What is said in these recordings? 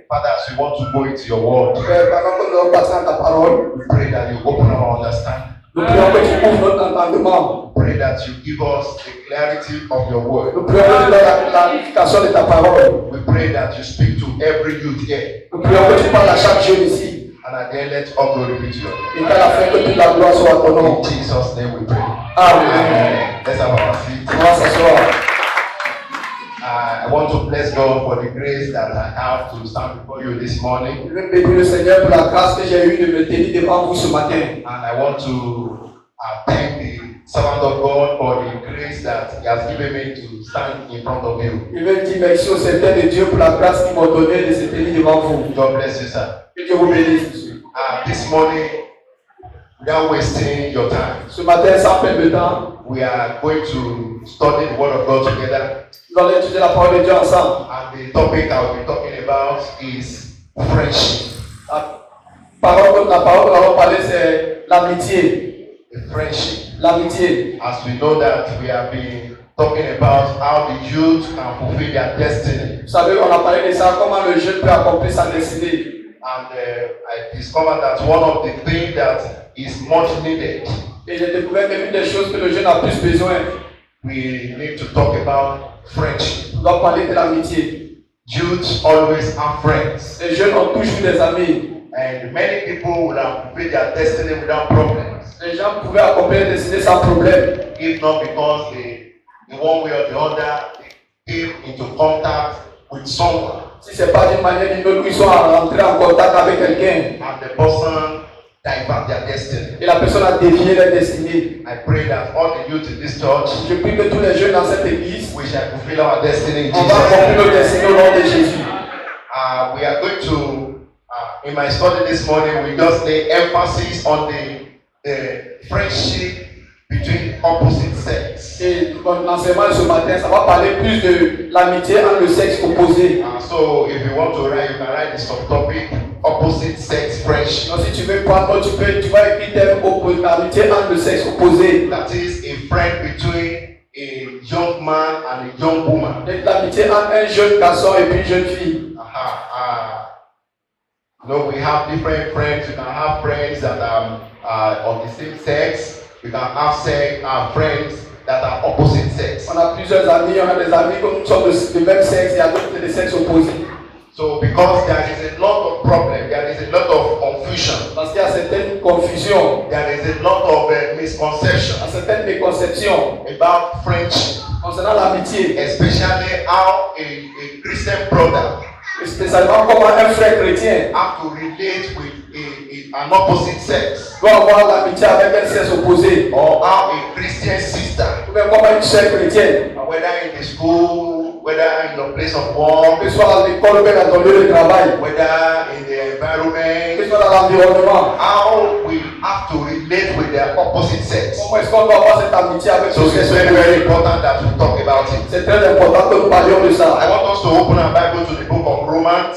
Father, as we want to go into your word, we pray that you open our understanding. We pray that you give us the clarity of your word. We pray that you speak to every youth here. And at the end, let all glory be to you. In Jesus' name we pray. Amen. Let's have our seat. I want to bless God for the grace that I have to stand before you this morning. And I want to thank the servant of God for the grace that he has given me to stand in front of you. God bless you, sir. This morning, without wasting your time, we are going to study the Word of God together. And the topic I will be talking about is friendship. Friendship. As we know that we have been talking about how the youth can fulfill their destiny. And I discovered that one of the things that is much needed, we need to talk about friendship. Youth always have friends. And many people will have fulfilled their destiny without problems. If not because they, in one way or the other, they came into contact with someone. And the person divert their destiny. I pray that all the youth in this church, we shall fulfill our destiny in Jesus' name. We are going to, in my study this morning, we just lay emphasis on the friendship between opposite sex. Et dans l'enseignement de ce matin, ça va parler plus de l'amitié entre le sexe opposé. So if you want to write, you can write the subtopic opposite sex friendship. Donc si tu veux prendre, tu vas écrire l'amitié entre le sexe opposé. That is a friend between a young man and a young woman. L'amitié entre un jeune garçon et puis une jeune fille. No, we have different friends. You can have friends that are of the same sex. You can have friends that are opposite sex. On a plusieurs amis, on a des amis comme nous sommes de même sexe, il y a d'autres de sexe opposé. So because there is a lot of problem, there is a lot of confusion. Parce qu'il y a certaines confusions. There is a lot of misconceptions. Certaines méconceptions about friendship. Concernant l'amitié. Especially how a Christian brother. Spécialement comment un frère chrétien have to relate with an opposite sex. Doit avoir l'amitié avec un sexe opposé. Or how a Christian sister. Ou bien comment une sœur chrétienne. Whether in the school, whether in your place of work. Que ce soit à l'école ou bien dans ton lieu de travail. Whether in the environment. Que ce soit dans l'environnement. How we have to relate with the opposite sex. Comment est-ce qu'on doit avoir cette amitié avec ce sexe? So it's very important that we talk about it. C'est très important que nous parlions de ça. I want us to open our Bible to the book of Romans.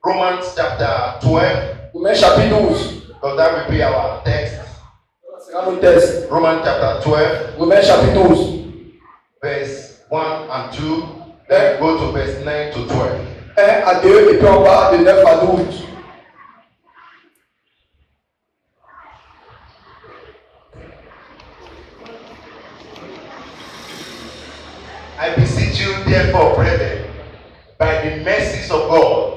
Romans chapter 12. Romains chapitre 12. Because that will be our text. Romans chapter 12. Romains chapitre 12. Verse 1 and 2. Then go to verse 9 to 12. 1 à 2 et puis on va de 9 à 12. I beseech you therefore, brethren, by the mercies of God,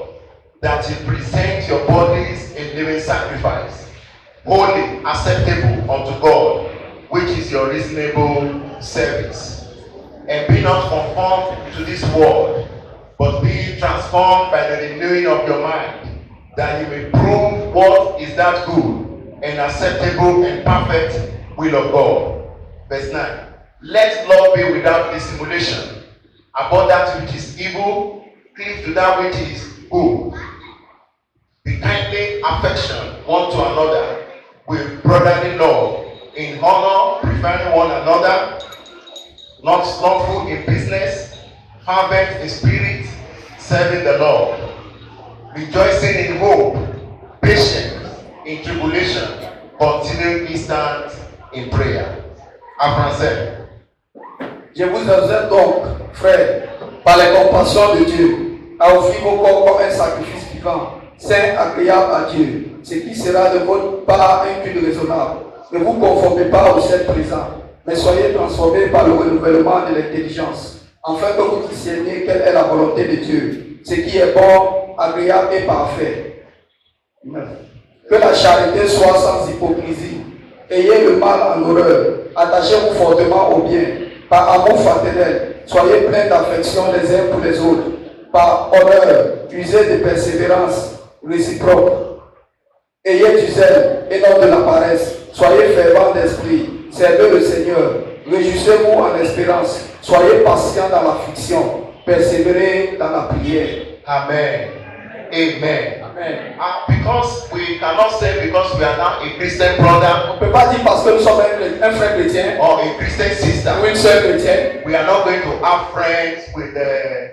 that you present your bodies a living sacrifice, holy, acceptable unto God, which is your reasonable service. And be not conformed to this world, but be transformed by the renewing of your mind, that you may prove what is that good and acceptable and perfect will of God. Verse 9. Let love be without dissimulation. Abhor that which is evil, cleave to that which is good. Be kindly affection one to another with brotherly love, in honor, preferring one another, not slothful in business, fervent in spirit, serving the Lord, rejoicing in hope, patient in tribulation, continuing instant in prayer. En français. Je vous exhorte donc, frères, par les compassions de Dieu, à offrir vos corps comme un sacrifice vivant, saint, agréable à Dieu, ce qui sera de votre part un culte raisonnable. Ne vous conformez pas au siècle présent, mais soyez transformés par le renouvellement de l'intelligence, afin que vous discerniez quelle est la volonté de Dieu, ce qui est bon, agréable et parfait. Que la charité soit sans hypocrisie. Ayez le mal en horreur, attachez-vous fortement au bien, par amour fraternel, soyez pleins d'affection les uns pour les autres, par honneur, usez de persévérance réciproque. Ayez du zèle et non de la paresse, soyez fervents d'esprit, servez le Seigneur, réjouissez-vous en espérance, soyez patients dans l'affliction, persévérez dans la prière. Amen. Amen. Amen. Because we cannot say because we are now a Christian brother. On ne peut pas dire parce que nous sommes un frère chrétien Or a Christian sister. ou une sœur chrétienne. We are not going to have friends with the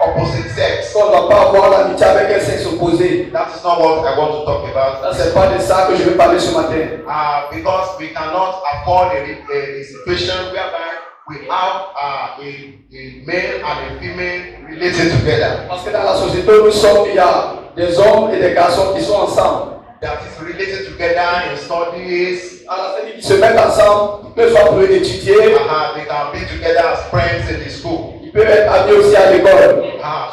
opposite sex. On ne va pas avoir l'amitié avec un sexe opposé. That is not what I want to talk about. Ce n'est pas de ça que je vais parler ce matin. Because we cannot afford a situation whereby we have a male and a female related together. Parce que dans la société où nous sommes, il y a des hommes et des garçons qui sont ensemble. That is related together in studies. Ils se mettent ensemble, que ce soit pour étudier. They can be together as friends in the school. Ils peuvent être amis aussi à l'école.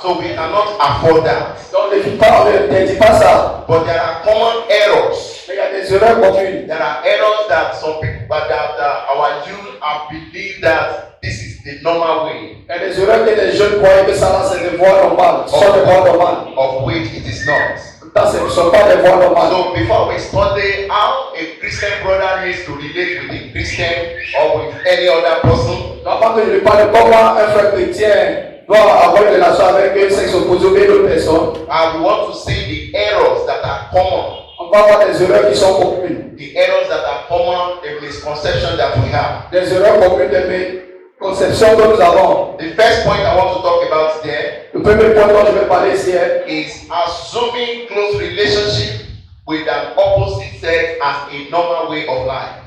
So we cannot afford that. Donc ne dis pas ça. But there are common errors. Mais il y a des erreurs communes. There are errors that some people, but that our youth have believed that this is the normal way. Il y a des erreurs que les jeunes croient que ça là c'est des voies normales. Ce sont des voies normales. Of which it is not. Ce ne sont pas des voies normales. So before we study how a Christian brother needs to relate with a Christian or with any other person, avant que je ne parle de comment un frère chrétien doit avoir une relation avec un sexe opposé ou une autre personne, we want to see the errors that are common. On va avoir des erreurs qui sont communes. The errors that are common, the misconceptions that we have. Des erreurs communes, des conceptions que nous avons. The first point I want to talk about there. Le premier point dont je vais parler ici is assuming close relationship with an opposite sex as a normal way of life.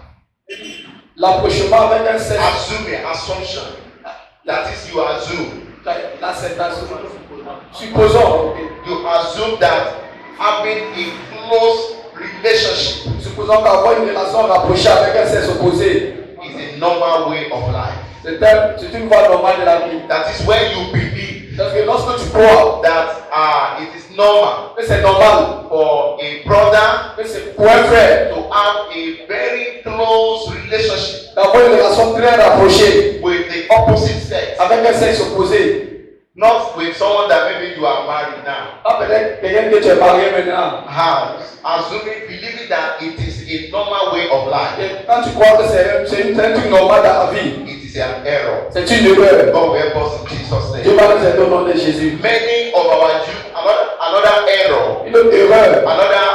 L'approchement avec un sexe. Assuming, assumption. That is, you assume. L'acceptation. Supposons. You assume that having a close relationship. Supposons qu'avoir une relation rapprochée avec un sexe opposé is a normal way of life. C'est une voie normale de la vie. That is when you believe. Parce que lorsque tu crois that it is normal. Que c'est normal for a brother. Que c'est pour un frère. To have a very close relationship. D'avoir une relation très rapprochée. With the opposite sex. Avec un sexe opposé. Not with someone that maybe you are married now. Pas peut-être quelqu'un que tu es marié maintenant. Assuming, believing that it is a normal way of life. Et quand tu crois que c'est un truc normal dans la vie. It is an error. C'est une erreur. God will help us in Jesus' name. Dieu va nous aider au nom de Jésus. Many of our youth, another error. Une autre erreur. Another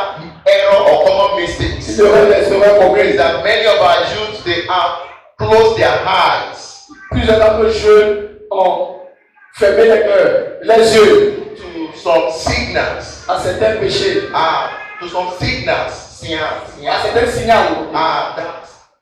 error or common mistakes. Une erreur, des erreurs communes. Is that many of our youth they have closed their eyes. Plusieurs d'entre nos jeunes ont fermé les cœurs, les yeux. To some signals. À certains péchés. To some signals. À certains signaux.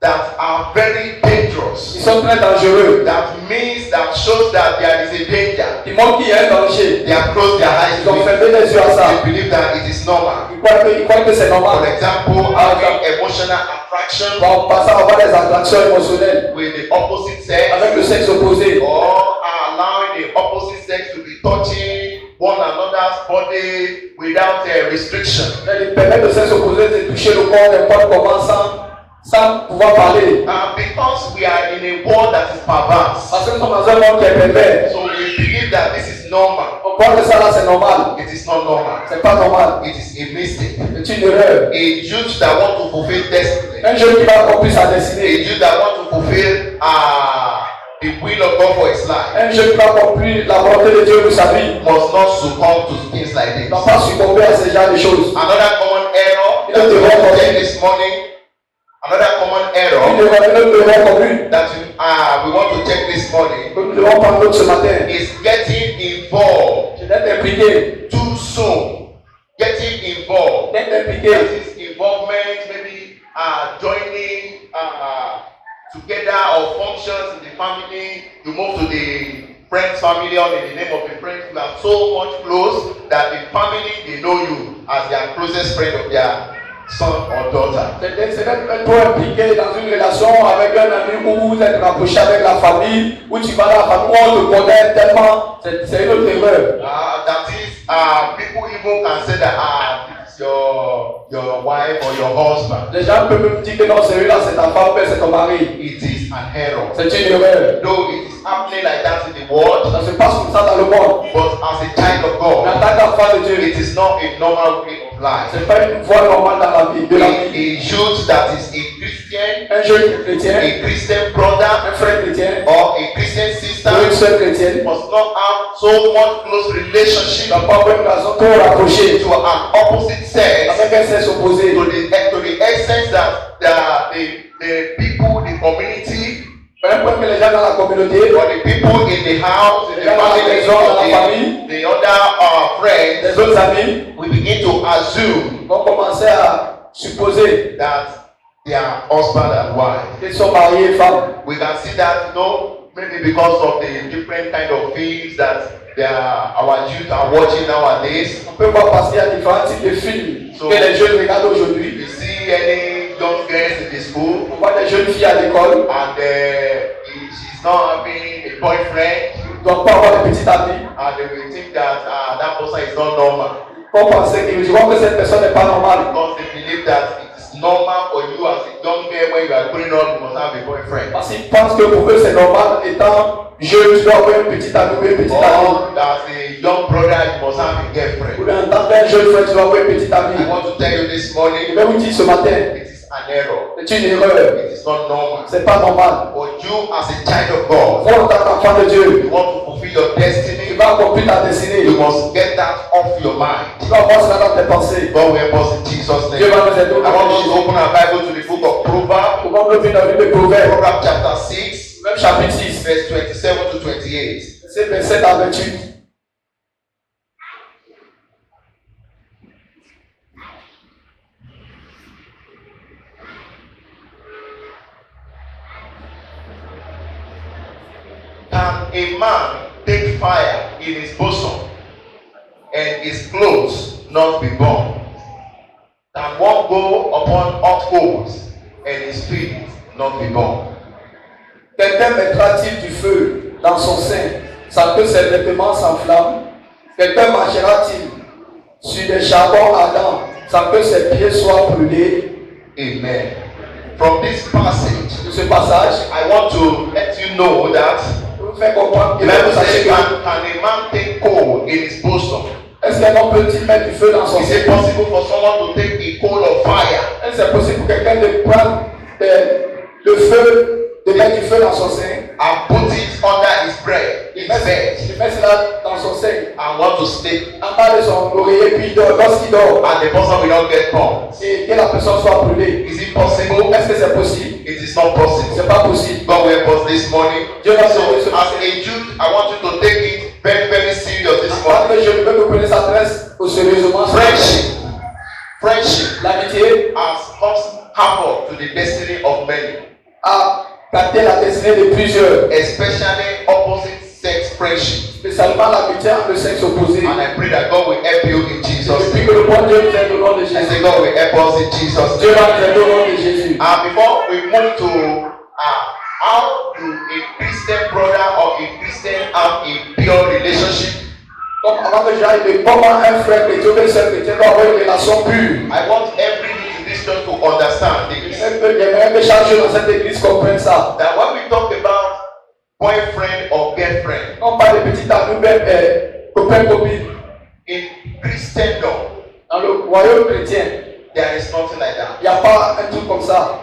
That are very dangerous. Ils sont très dangereux. That means that shows that there is a danger. Ils montrent qu'il y a un danger. They have closed their eyes. Ils ont fermé les yeux à ça. They believe that it is normal. Ils croient que c'est normal. For example, having emotional attraction. Pour passer à avoir des attractions émotionnelles. With the opposite sex. Avec le sexe opposé. Or allowing the opposite sex to be touching one another's body without restriction. Elle permet de s'opposer, de toucher le corps n'importe comment sans pouvoir parler. Because we are in a world that is perverse. Parce que nous sommes dans un monde qui est pervers. So we believe that this is normal. On croit que ça là c'est normal. It is not normal. C'est pas normal. It is a mistake. C'est une erreur. A youth that want to fulfill destiny. Un jeune qui va accomplir sa A destinée. youth that want to fulfill the will of God for his life. Un jeune qui va accomplir la volonté de Dieu pour sa vie. Must not succumb to things like this. Ne doit pas succomber à ce genre de choses. Another common error that we want to take this morning. Another common error Une erreur commune that we want to check this morning que nous devons prendre ce matin. is getting involved C'est d'être impliqué. too soon. Getting involved. D'être That impliqué. is involvement, maybe joining together or functions in the family. You move to the friend's family or in the name of the friends. You are so much close that the family, they know you as their closest friend of their son or daughter. C'est d'être trop impliqué dans une relation avec un ami où vous êtes rapproché avec la famille, où tu vas dans la famille, où on te connaît tellement. C'est une autre erreur. That is, people even can say that this is your wife or your husband. Les gens peuvent même dire que non, celui-là c'est ta femme, mais c'est ton mari. It is an error. C'est une erreur. Though it is happening like that in the world, Ça se passe comme ça dans le monde. but as a child of Mais en God, tant qu'enfant de Dieu, it is not a normal way of life. c'est pas une voie normale dans la vie, de la A vie. youth that is a Christian, Un jeune chrétien, a Christian brother, un frère chrétien, or a Christian sister ou une sœur chrétienne, must not have so much close tu relationship n'as pas une relation trop rapprochée to an opposite sex avec un sexe opposé. to the extent that the people, the community, Un point que les gens dans la communauté, or the people in the house, in the family, or the other friends, les autres amis, we begin to assume vont commencer à supposer that they are husband and wife. qu'ils sont mariés et femmes. We can see that, maybe because of the different kind of things that our youth are watching nowadays. On peut voir passer à différents types de films So, que les jeunes regardent aujourd'hui. You see any young girls in the school, On voit des jeunes filles à l'école, and she's not having a boyfriend, ils ne doivent pas avoir de petits amis. and they will think that that person is not normal, Pour penser qu'ils diront que cette personne n'est pas normale. because they believe that it is normal for you as a young girl when you are growing up, you must have a boyfriend. Parce qu'ils pensent que pour eux c'est normal, étant jeune, tu dois avoir une petite amie ou une petite amie. Or as a young brother, you must have a Ou girlfriend. en tant qu'un jeune frère, tu dois avoir une petite amie. I want to tell you this morning, Je vais vous dire ce matin, it is an error. c'est une erreur. It is not normal. C'est pas normal. For you as a child of God, Moi, en tant qu'enfant de Dieu, you want to fulfill your tu destiny, vas accomplir ta destinée. you must get that off your mind. Tu vas avoir cela dans tes pensées. God will help us in Jesus' Dieu name. va nous aider au I want us to nom de open our Bible to the book of Proverbs, Jésus. Comment ouvrir dans le livre de Proverbes, Proverbs chapter 6, même chapitre 6, verse 27 to 28. c'est 27 à 28. Can a man take fire in his bosom and his clothes not be burned? Can one go upon hot coals and his feet not be burned? Quelqu'un mettra-t-il du feu dans son sein sans que ses vêtements s'enflamment? Quelqu'un marchera-t-il sur des charbons ardents sans que ses pieds soient brûlés? Amen. From this passage, De ce passage, I want to let you know that je vous fais comprendre the que Bible sachez says, que can a man take coal in his bosom? est-ce qu'un homme peut-il mettre du feu dans son Is sein? it possible for someone to take a coal of fire Est-ce que c'est possible pour quelqu'un de prendre le feu, de mettre du feu dans son sein? and put it under his bed, Il his met, bed, il met cela dans son sein, and want to sleep, en bas de son oreiller, puis il dort. Lorsqu'il dort, and the person will not get burned? et que la personne soit brûlée, Is it possible? est-ce que c'est possible? It is not possible. C'est pas possible. God will help us this morning. Dieu va So, nous aider ce as matin. a Jew, I want you to take it very, very serious this En tant morning. que je veux que vous preniez ça très au sérieusement. Friendship L'amitié has caused havoc to the destiny of many, a gâté la destinée de plusieurs, especially opposite sex friendship. spécialement l'amitié entre le sexe opposé. And I pray that God will help you in Jesus' Depuis name. que le bon Dieu nous aide au nom de I say Jésus. God will help us in Jesus' Dieu name. va nous aider au nom de Jésus. Before we move to how do a Christian brother or a Christian have a pure relationship Comme avant que j'aille de comment un frère chrétien ou une sœur chrétienne doit avoir une relation pure. I want every youth in this church to understand this. J'aimerais que chaque jour dans cette église comprenne ça. That when we talk about boyfriend or girlfriend On parle de petits amis, copains, copines. in Christendom, Dans le royaume chrétien, there is nothing like that. il n'y a pas un truc comme ça.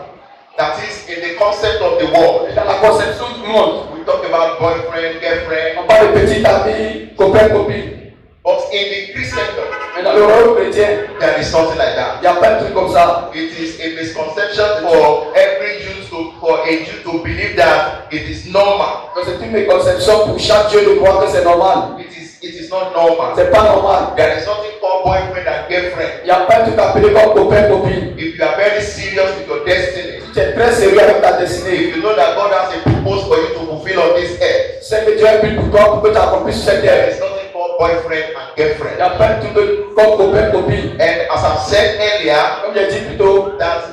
That is in the concept of the world. Dans la conception du monde, We talk about boyfriend, girlfriend, on parle de petits amis, copains, copines. but in the Christendom, Mais dans le royaume chrétien, there is nothing like il that. n'y a pas un truc comme ça. It is a misconception for every youth for a Jew to believe that it is normal. Donc, c'est une méconception pour chaque Dieu de croire que c'est normal. It is not normal. C'est pas normal. There is nothing called boyfriend and girlfriend. Il n'y a pas un truc appelé comme copain, copine. If you are very serious with your destiny, Si tu es très sérieux avec ta destinée, if you know that God has a purpose for you to fulfill on this earth, c'est que Dieu a un but pour toi pour que tu accomplisses cette there terre. is nothing called boyfriend and Il n'y girlfriend. a pas un truc comme copain, copine. And as I've said earlier, Comme j'ai dit plus tôt, that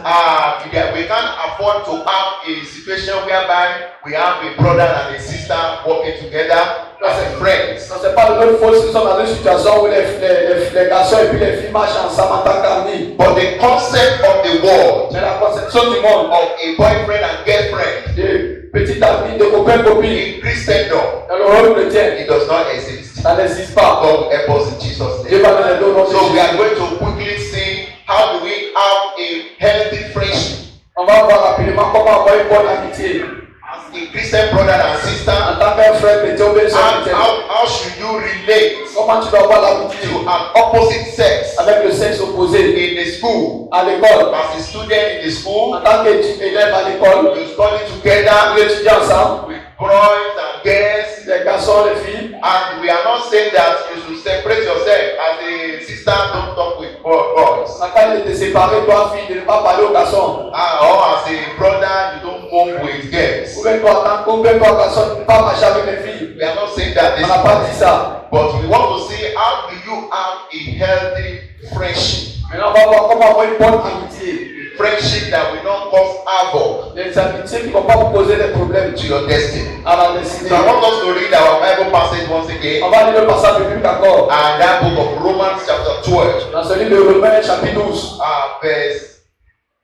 we can't afford to have a situation whereby we have a brother and a sister working together as friends. non, c'est pas de notre faute si nous sommes dans une situation où les garçons et puis les filles marchent ensemble en tant qu'amis. But the concept of the world Mais la conception du monde, of a boyfriend and girlfriend de petits amis, de copains, copines, in Christendom, dans le royaume chrétien, it does not exist. ça n'existe pas. God help us in Jesus' Dieu name. va nous aider au nom de So we are Jésus. going to quickly see how do we have a healthy friendship On va voir rapidement comment avoir une bonne amitié. as a Christian brother and sister. En tant qu'un frère chrétien ou une sœur And chrétienne, how should you relate comment tu dois avoir l'amitié to an opposite sex avec le sexe opposé in the school? à l'école. As a student in the school, En tant qu'élève à l'école, you study together nous étudions ensemble, with boys and girls. les garçons, les filles. And we are not saying that you should separate yourself as a sister, don't talk with boys. On n'a pas été séparés, toi, fille, de ne pas parler aux garçons. Or as a brother, you don't move with girls. Ou bien toi, en tant que garçon, tu ne peux pas marcher avec les filles. We are not saying that On this n'a pas dit ça. but we want to see how do you have a healthy friendship. Maintenant, on va voir comment avoir une bonne amitié. Friendship that will not cause havoc Les amitiés qui ne vont pas vous poser des problèmes to your destiny. à la destinée. So I want us to read our Bible passage once again. On va lire le passage biblique encore. And that book of Romans chapter 12, Dans ce livre de Romains, chapitre 12, verse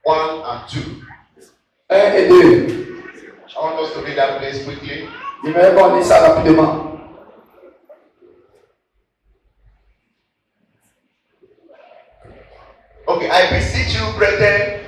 1 and 2. 1 et 2. I want us to read that place quickly. J'aimerais qu'on lise ça rapidement. Okay, I beseech you, brethren,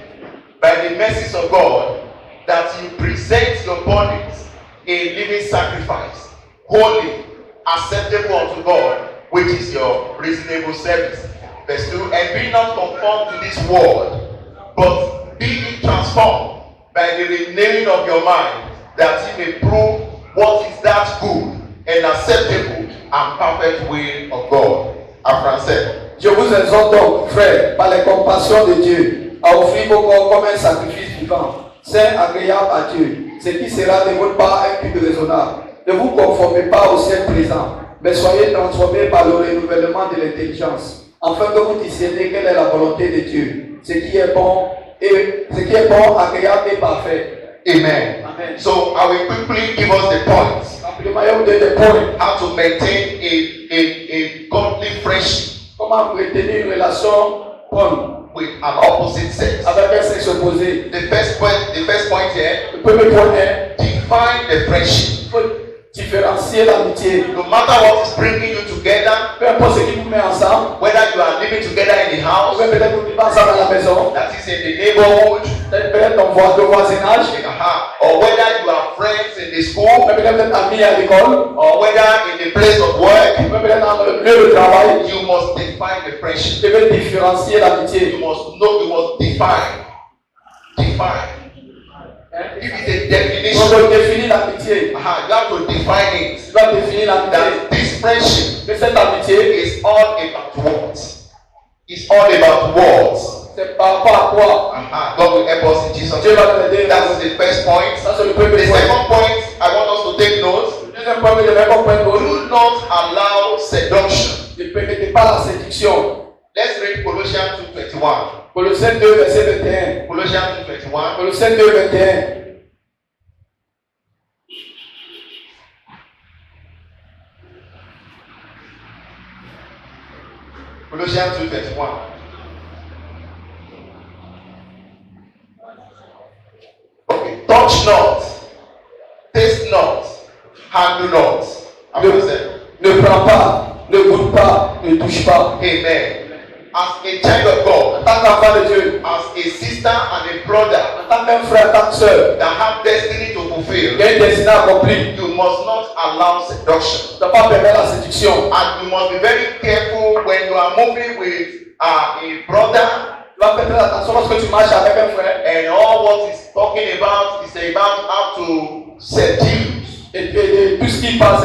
by the mercies of God, that you present your bodies a living sacrifice, holy, acceptable unto God, which is your reasonable service. Verse 2, and be not conformed to this world, but be ye transformed by the renewing of your mind, that ye may prove what is that good and acceptable and perfect will of God. En français. Je vous exhorte donc, frères, par les compassions de Dieu, à offrir vos corps comme un sacrifice vivant, saint, agréable à Dieu, ce qui sera de votre part un culte raisonnable. Ne vous conformez pas au siècle présent, mais soyez transformés par le renouvellement de l'intelligence, afin que vous discerniez quelle est la volonté de Dieu, ce qui est bon, agréable et parfait. Amen. Amen. So I will quickly give us the points. Rapidement, je vais vous donner des points. How to maintain a godly friendship Comment retenir une relation bonne with an opposite sex. avec un sexe opposé. The first point here, Le premier point est, define the friendship. il faut différencier l'amitié. No matter what is bringing you together, Peu importe ce qui vous met ensemble, whether you are living together in the ou house, bien peut-être vous vivez ensemble à la maison, that is in the neighborhood, peut-être dans le voisinage, or whether you are friends in the ou school, bien peut-être amis à l'école, or whether in the place of work, ou bien peut-être dans le lieu de travail. you must define the friendship. Vous devez différencier l'amitié. You must know, you must define. Define. Give it a On definition. doit définir l'amitié. You have to define it. Tu dois définir l'amitié. That this friendship Mais cette amitié, is all about what? It's all about what? c'est par rapport à quoi? God will help us in Jesus' Dieu name. va nous aider. That's the first point. Ça, c'est le The premier point. second point, I want us to take note. Le deuxième point que je vais comprendre, Do not allow seduction. ne permettez pas la séduction. Let's read Colossians 2:21. Colossiens 2, verset 21. Colossians 2:21. Colossiens 2, 21. Colossians 2:21. Okay. Touch not, taste not, handle not. Ne prends pas, ne goûte pas, ne touche pas. Amen. As a child of God, En tant qu'enfant de Dieu, as a sister and a brother en tant qu'un frère, en tant que soeur, that have destiny to fulfill, il y a une destinée accomplie. you must not allow seduction. Tu ne dois pas permettre la séduction. And you must be very careful when you are moving with a brother, Tu dois faire très attention lorsque tu marches avec un frère. and all what he's talking about is about how to seduce Et tout ce qui passe,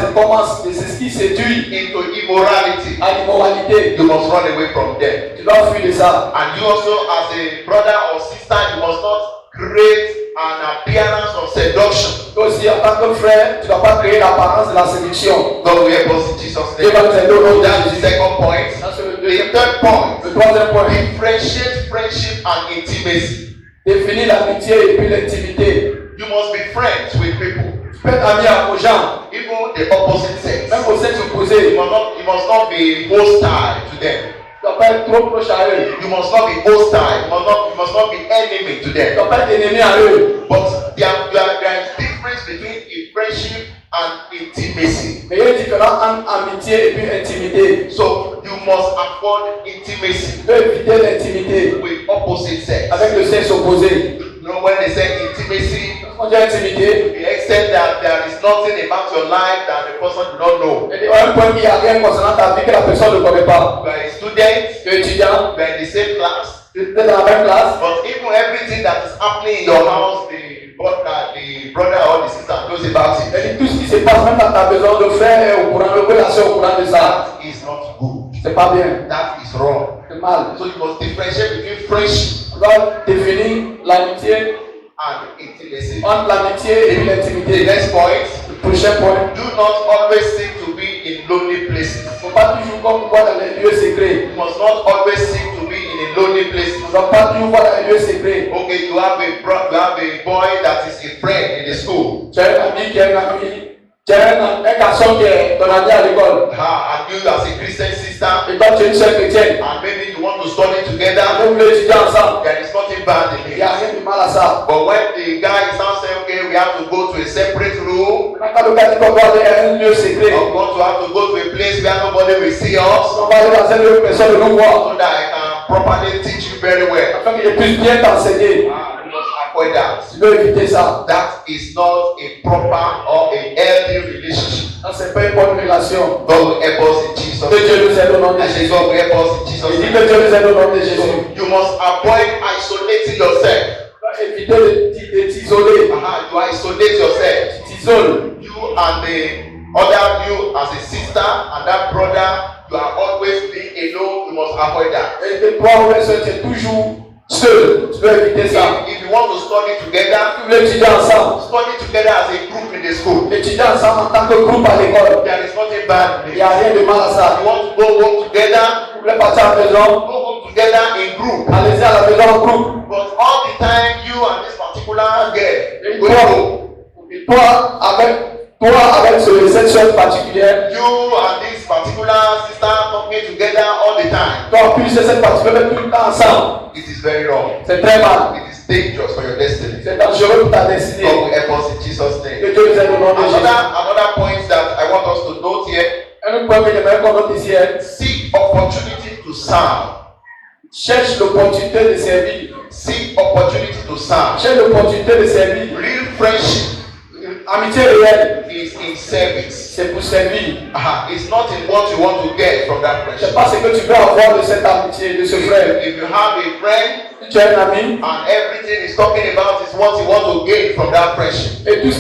c'est ce qui séduit into immorality. à l'immoralité. You must run away from them. Tu dois fuir de ça. And you also, as a brother or sister, you must not create an appearance of seduction. Toi aussi, en tant que frère, tu ne dois pas créer l'apparence de la séduction. God will help us in Jesus' Dieu name. va nous aider au nom de That's the Jésus. second point. Ça, c'est le The deuxième. third point. Le troisième point. Differentiate friendship and intimacy. Définir l'amitié et puis l'intimité. You must be friends with people, Tu peux être ami aux gens, even the opposite sex. même au sexe opposé. You must not be hostile to them. Tu ne dois pas être trop proche à eux. You must not be hostile. You must not be enemy to Tu ne them. dois pas être ennemi à eux. But there is difference between a friendship and intimacy. Mais il y a une différence entre amitié et puis intimité. So you must avoid intimacy Tu peux éviter l'intimité with opposite sex. avec le sexe opposé. You know, when they say intimacy, Quand on dit intimité, the extent that there is nothing about your life that the person do not know. il y a un point qu'il n'y a rien concernant ta vie que la personne ne connaît pas. You are a student, Tu es étudiant, you are in the same class, tu es dans la même classe, but even everything that is happening in your house, the brother or the sister knows about it. et tout ce qui se passe même dans ta maison, le frère est au courant, le frère est au courant de ça. That is not good. C'est pas bien, That is wrong. c'est mal. So you must differentiate between friendship Tu dois définir l'amitié and intimacy. entre l'amitié et The l'intimité. next point, Le prochain point, do not always seek to be in lonely places. il ne faut pas toujours comme voir dans les lieux secrets. You must not always seek to be in a lonely place. Tu ne dois pas toujours voir dans les lieux secrets. Okay, you have a boy that is a friend in the school. Tu as un ami qui est un ami, tu as un garçon qui est ton ami à l'école. And you as a Christian sister, Et toi tu es une sœur chrétienne. and maybe you want to study together. Vous voulez étudier ensemble. There is nothing bad in Il n'y a it. rien de mal à ça. But when the guy is now saying, okay, we have to go to a separate room, Quand le gars dit qu'on doit aller à un lieu secret, or going to have to go to a place where nobody will see us, on va aller dans un lieu où personne ne nous voit. so that I can properly teach you very well. Afin que je puisse bien t'enseigner. You must avoid that. Tu dois éviter ça. That is not a proper or a healthy relationship. Ça, c'est pas une bonne relation. God will help us in Jesus' Que Dieu name. nous aide au nom de I say Jésus. God will help us in Jesus' Il dit name. que Dieu nous aide au nom de Jésus. So you must avoid isolating yourself. Tu dois éviter de t'isoler. You isolate yourself. Tu t'isoles. You and the other you as a sister and that brother, you are always being alone. You must avoid that. Et toi, ouais, tu es toujours seul. Tu dois éviter ça. If you want to study together, Tu veux étudier ensemble. study together as a group in the school. Étudier ensemble en tant que groupe à l'école. There is nothing bad Il in n'y a it. rien de mal à ça. You want to go home together, Vous voulez partir à la maison, go home together in group. allez-y à la maison en groupe. But all the time, you and this particular girl Et go home. toi avec cette chose particulière, You and this particular sister talking together all the time. toi plus cette particulière tout le temps ensemble. It is very wrong. C'est très mal. It is dangerous for your destiny. C'est dangereux pour ta destinée. God will help us in Jesus' Que name. Dieu nous aide au nom de Jésus. Another point that I want us to note here: Un autre point que j'aimerais qu'on note ici est seek opportunity to serve. cherche l'opportunité de servir. Seek opportunity to serve. Cherche l'opportunité de servir. Real friendship Amitié réelle, is in service. c'est pour servir. It's not in what you want to get from that C'est friendship. pas ce que tu veux avoir de cette amitié, de ce frère. If you have a friend Si tu as un ami and everything he's talking about is what you want to gain from that friendship, et tout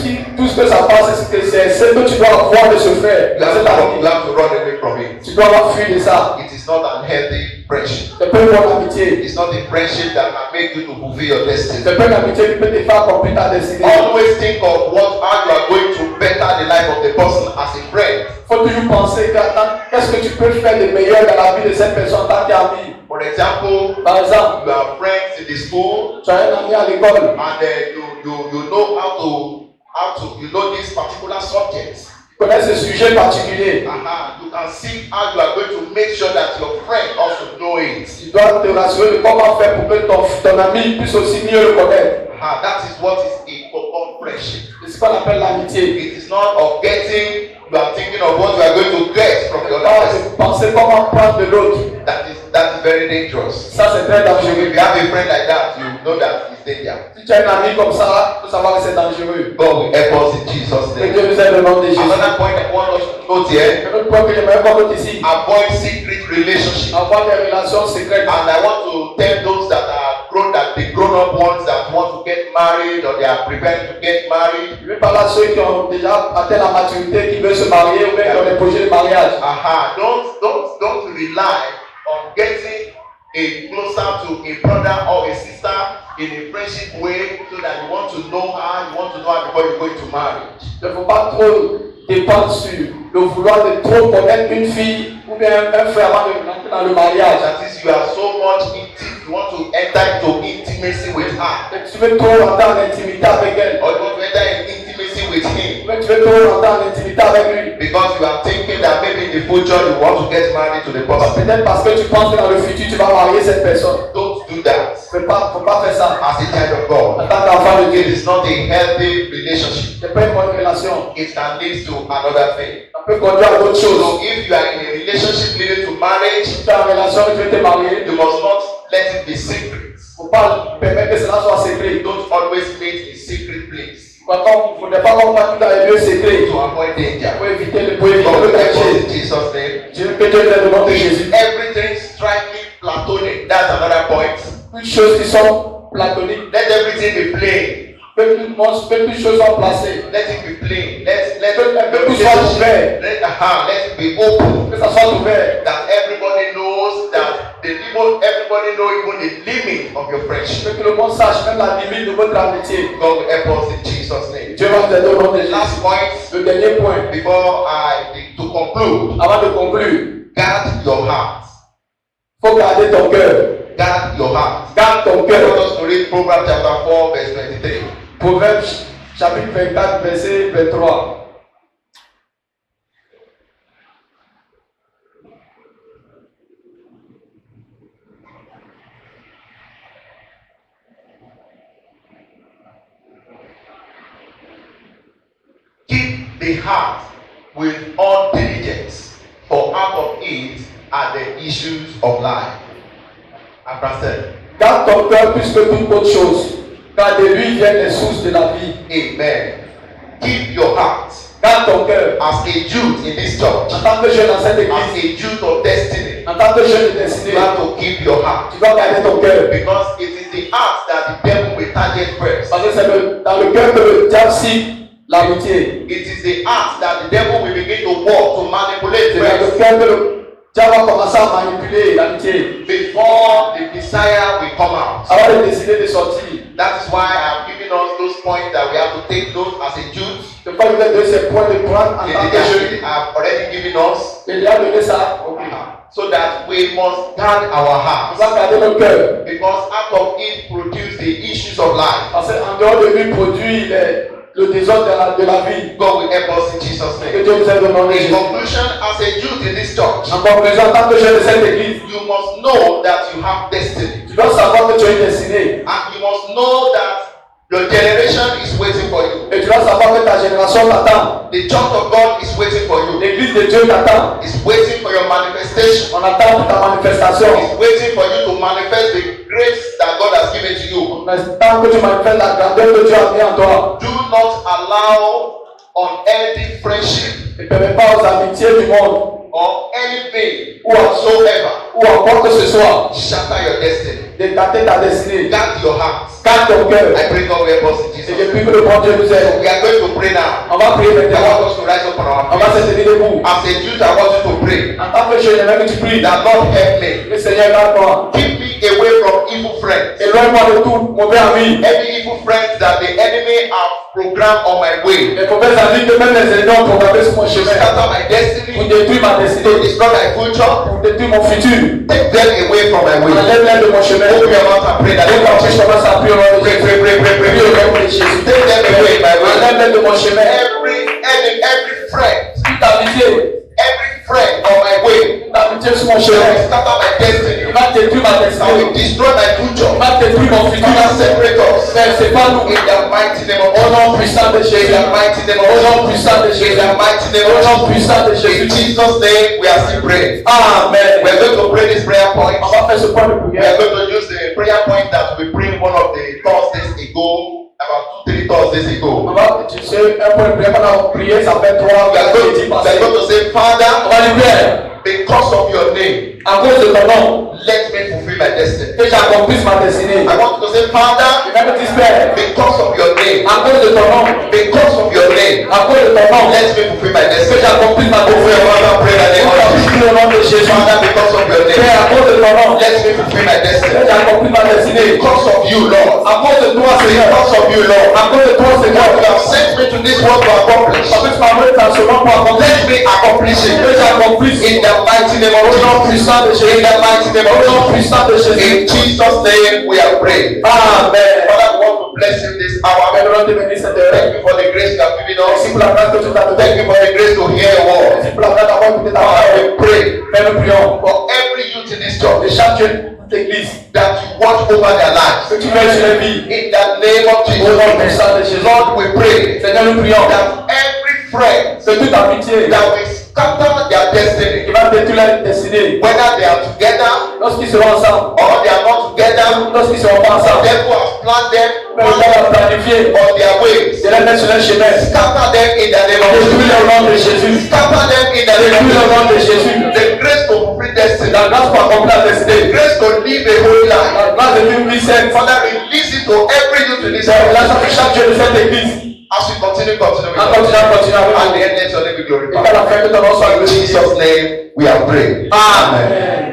ce que ça passe, c'est ce que tu dois avoir de ce frère, de cette amitié. you have to run away from it. Tu dois avoir fui de ça. It is not an healthy friendship. C'est pas une bonne amitié. It's not a friendship that can make you to fulfill your destiny. C'est pas une amitié qui peut te faire accomplir ta destinée. Always think of how you are going to better the life of the person as a friend. Il faut toujours penser que attends, qu'est-ce que tu peux faire de meilleur dans la vie de cette personne en tant qu'ami. For example, Par exemple, you are friends in the school tu as un ami à l'école. and you know how to you know this particular subject. connais ce sujet particulier. You can see how you are going to make sure that your friend also know it. Tu dois te rassurer de comment faire pour que ton ami puisse aussi mieux le connaître. That is what is a proper friendship. C'est ce qu'on appelle l'amitié. It is not of getting, you are thinking of what you are going to get from the other person. Penser comment prendre de l'autre. That is very dangerous. Ça c'est très dangereux. If you have a friend like that, you know that it's danger. Si tu as un ami comme ça, il faut savoir que c'est dangereux. God will help us in Jesus' Que name. Dieu nous aide au nom de Jésus. Another point I want us to note here. Un autre point que j'aimerais qu'on note ici. Avoid secret relationships. Avoir des relations secrètes. And I want to tell those that are the grown-up ones that want to get married or they are preparing to get married. Je vais parler à ceux qui ont déjà atteint la maturité, qui veulent se marier ou bien qui ont des projets de mariage. Don't rely on getting closer to a brother or a sister in a friendship way so that you want to know her before you go into marriage. Il ne faut pas trop dépendre sur le vouloir de trop connaître une fille ou bien un frère avant de rentrer dans le mariage. That is, you are so much intimate, you want to enter into intimacy with her. Et tu veux trop rentrer en intimité avec elle. Or you want to enter in intimacy with him. Mais tu veux trop rentrer en intimité avec lui. Because you are thinking that maybe in the future you want to get married to the person. Peut-être parce que tu penses que dans le futur tu vas marier cette personne. Don't do that. Faut pas faire ça. As a child of God. En tant qu'enfant de It Dieu. is not a healthy relationship. C'est pas une bonne relation. It can lead to another thing. Ça peut conduire à d'autres choses. So if you are in a relationship leading to marriage, Si tu es en relation et tu veux te marier, you must not let it be secret. faut pas permettre que cela soit secret. Don't always meet in secret place Il ne faudrait pas qu'on va tout dans les lieux secrets. to avoid danger. Pour éviter le God will help us danger. in Jesus' name. Je veux que Dieu nous aide au nom de Jésus. Everything strictly platonic. That's another point. Toutes choses qui sont platoniques. Let everything be plain. Que toutes choses soient placées. Let it be plain. Let tout soit ouvert. let it be open. Que ça soit ouvert. That everybody knows that everybody know even the limit of your friendship. Que le monde sache même la limite de votre amitié. God will help us in Jesus' name. Dieu va nous aider au nom de The Jésus. last point, Le dernier point, before to conclude, avant de conclure, guard your heart. faut garder ton cœur. Guard your heart. Garde ton I cœur. want us to read Proverbs chapter 4, verse 23. Proverbes chapitre 24, verset 23. Keep the heart with all diligence, for out of it are the issues of life. Après, Garde ton cœur plus que toute autre chose, car de lui viennent les sources de la vie. amen. Keep your heart. Garde ton cœur. As a youth in this church, En tant que jeune dans cette as église, a youth of destiny, en tant que jeune de destinée, you have to keep your heart. tu dois garder ton cœur. Because it is the heart that the devil will target first. Parce que c'est dans le cœur que le diable cible l'amitié. It is the heart that the devil will begin to walk, to manipulate C'est dans le first. cœur que le diable va commencer à manipuler l'amitié. Before the desire will come out. Avant de décider de sortir. That is why I have given us those points that we have to take note as a youth. Je crois que vous avez donné ces points de prendre en The tant que jeune. leadership I have already given us. Et il a donné ça. So that we must guard our On hearts. va garder le cœur. Because out of it produce the issues of life. Parce qu'en dehors de lui produit le désordre de la vie. God will help us in Jesus' Que name. Dieu nous aide au nom de In Jésus. conclusion, as a youth in this church, En conclusion, en tant que jeune de cette église, you must know that you have destiny. tu dois savoir que tu es destiné. And you must know that your generation is waiting for you. Et tu dois savoir que ta génération t'attend. The church of God is waiting for you. L'église de Dieu t'attend. It's waiting for your manifestation. On attend pour ta manifestation. It's waiting for you to manifest the grace that God has given to you. On attend que tu manifestes la grandeur que Dieu a mis en toi. Do not allow unhealthy friendship Ne permets pas aux amitiés du monde or anything whatsoever ou encore que ce soit shatter your destiny. d'écarter ta destinée. Guard your heart. Garde ton cœur. I pray God will help us in Et Jesus' je prie name. que le bon Dieu nous aide. We are going to pray now. On va prier I maintenant. want us to rise up on our On va feet. se tenir debout. As a youth, I want you to pray En tant que jeune, j'aimerais que tu pries. that Lord help me. Le Seigneur garde-moi. Keep me away from evil friends. Éloigne-moi de tout mauvais ami. Any evil friends that the enemy have programmed on my way Les mauvais amis que même les ennemis ont programmé sur mon to chemin. scatter my Pour destiny, détruire ma to destinée. destroy my future. Pour détruire mon futur. Take them away from my way. Enlève-les de mon chemin. Open your mouth and pray that Dès they qu'on will prie, je commence à prier au nom de pray, Jésus. pray, pray, pray, pray, Prie au pray. nom de Jésus. Take them away my way. Enlève-les de mon chemin. Every friend d'amitié. Every friend on my way L'amitié sur mon will chemin. scatter my destiny. Il va détruire ma I destinée. will destroy my future. Il va détruire mon futur. Father, separate us. Mais c'est pas nous. In the mighty name of Au nom Jesus. puissant de In Jésus. the mighty name Au of nom Jesus. puissant de In Jésus. the mighty name Au of nom Jesus. puissant de In Jésus. Jesus' name, we are still praying. Amen. We are going to pray this prayer point. On va faire ce point de We prière. are going to use the prayer point that we prayed one of the Thursdays ago, about 2-3 Thursdays On ago. va utiliser un point de prière pendant la prière. Ça fait 3 We are going vendredis to passés. say, On Father, va lui dire, because of your name, à cause de ton nom, let me fulfill my destiny. que j'accomplisse ma destinée. I want to say, Father, Je vais me disparaître. because of your name, À cause de ton nom, because of your name, à cause de ton nom, let me fulfill my que destiny. j'accomplisse ma Open your destinée. mouth and pray in the name On of va Jesus. prier au nom de Jésus. Father, because of your Père, name, à cause de ton nom, let me fulfill my que destiny. j'accomplisse ma destinée. Because of you, Lord. À cause de toi, Seigneur. Because of you, Lord. À cause de toi, Seigneur. You have sent me to this world to accomplish. Parce que tu m'as envoyé dans ce monde pour accomplir. Let me accomplish it. Que j'accomplisse. In the mighty name of Au nom Jesus. puissant de Jésus. In the mighty name Au of nom Jesus. puissant de Jésus. In Jesus' name we are praying. Amen. Father, we want to bless you this hour. Père, nous te bénissons cette heure. Thank you for the grace you have given Merci us. pour la grâce que tu nous as Thank donnée. you for the grace to hear your word. Merci pour la grâce d'avoir écouté ta Father, parole. we pray Père, nous prions for every youth in this de church chaque jeune d'église that you watch over their lives. que tu veilles sur les vies. In the name of Au nom Jesus. puissant de Jésus. Lord, we pray Seigneur, nous prions that every friend que toute amitié that will scatter their destiny, qui va détruire la destinée, whether they are together lorsqu'ils seront ensemble, or they are not together, lorsqu'ils seront pas ensemble, them who have planned them Père, nous allons planifier on their ways, de les mettre sur leur chemin. scatter them in the name of Détruire au Jesus. nom de Jésus. Scatter them in the name Détruire au nom of de Jesus. Jésus. The grace to fulfill destiny, La grâce pour accomplir la the destinée. grace to live a holy life. La grâce de vivre une vie sainte. Father, release it to every youth in this C'est la house. chance de chaque jeune de cette église. As we continue En with continuant, continuant and avec the end let your name be nous. Et qu'à glorified. la fin que ton nom soit In glorifié. Jesus' name we are praying. Amen.